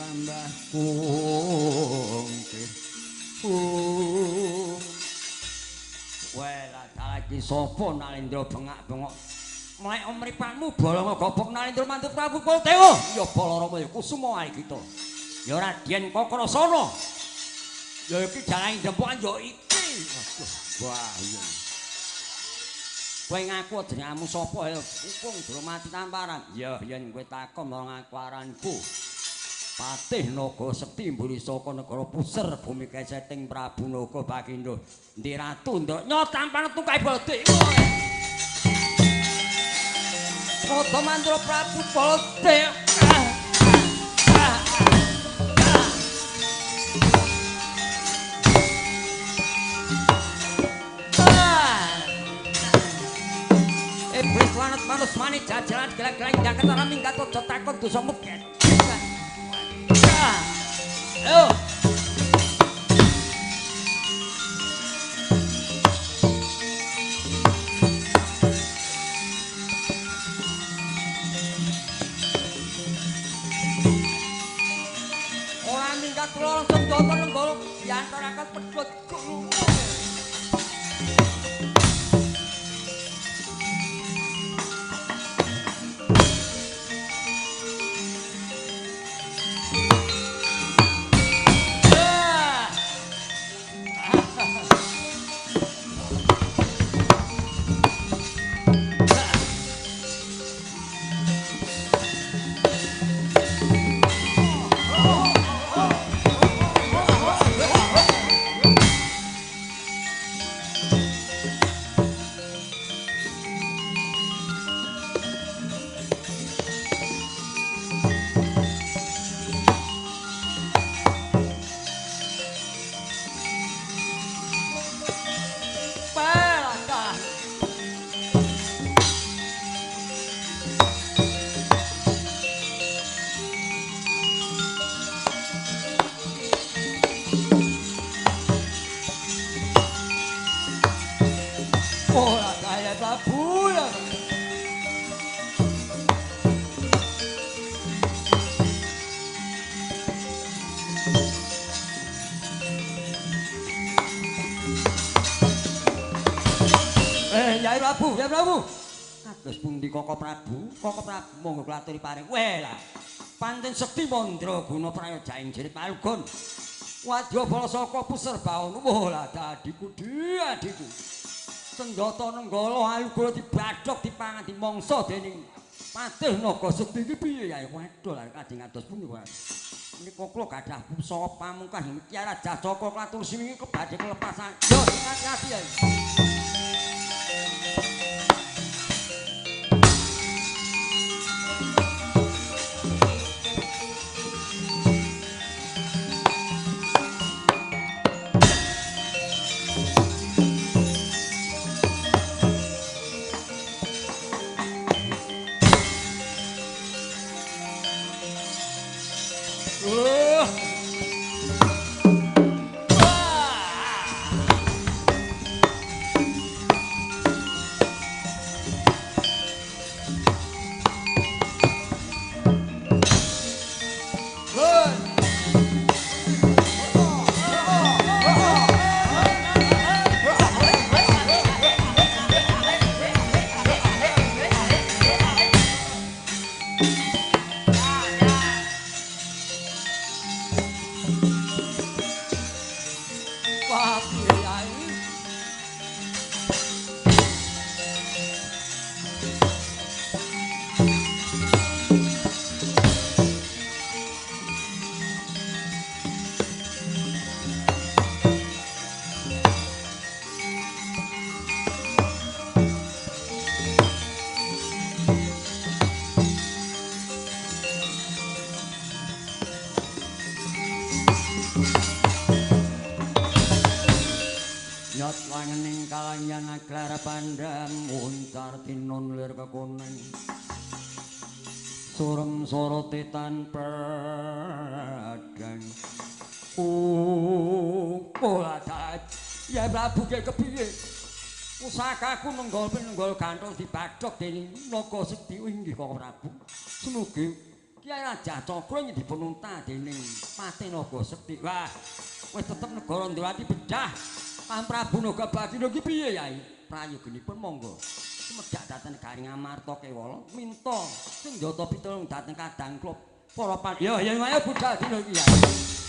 tambahku wela lagi sapa Nalendra bengak-bengok mulai omripatmu bolong gobok Nalendra mantu Prabu Kuladewa ya Balarama ya Kusuma ae kita ya Raden Kakrasana ya iki jalaning dempokan ya iki wah iya kowe ngaku jenengmu sapa ya Kukung Durmati Tamparan ya yen kowe takon marang aku aranku Patih Naga Sekti mburi saka negara Puser bumi keseting Prabu Naga Bagindo Ndi Ratu Ndanya tampan tungkai bodhe Rada mantra Prabu Baladewa Iblis lanat manus mani jajalan gelak-gelak Jakarta raming gatot takut dosa muket ayo ora minggat kula langsung joto nenggala diantaraken pedhot guru ora kaya Prabu ya Yai Prabu, Yai Prabu. Kados pundi Koko Prabu? Koko Prabu monggo kula aturi paring. Wela. Panten sekti mandra guna prayoga ing jerit Malugon. Wadya bala saka Puser Bawana. Wala adiku, adiku. Senjata nenggala ayu kula dibadhok dipangan dimangsa dening Patih Naga Sekti iki piye ya? Waduh lha kadang ados pundi wae. Menika kula gadah pusaka pamungkas Ki Raja Jaka klatur sini kebadhe kelepasan. Yo terima kasih ya. Nyot wangening kalanyan aglar pandang muncar tinun lir kekuneng surem sorote tanpa padang pola dat ya Prabu ke kepiye pusakaku nenggol ganthong dibadhok dening Naga Sekti inggih Koko Prabu semugi Kyai Raja Cakra iki dipun untah dening Patinaga Sekti. Wah, wis tetep negara Ndrawati bedah. Pang Prabu Naga Bathina iki piye, Yai? Prayoganipun monggo. Sumedhak dhateng Negari Ngamarta Kewala minta senjata pitulung dhateng Kadang Klub. Para pan. Ya, ayo budal dina iki, Yai.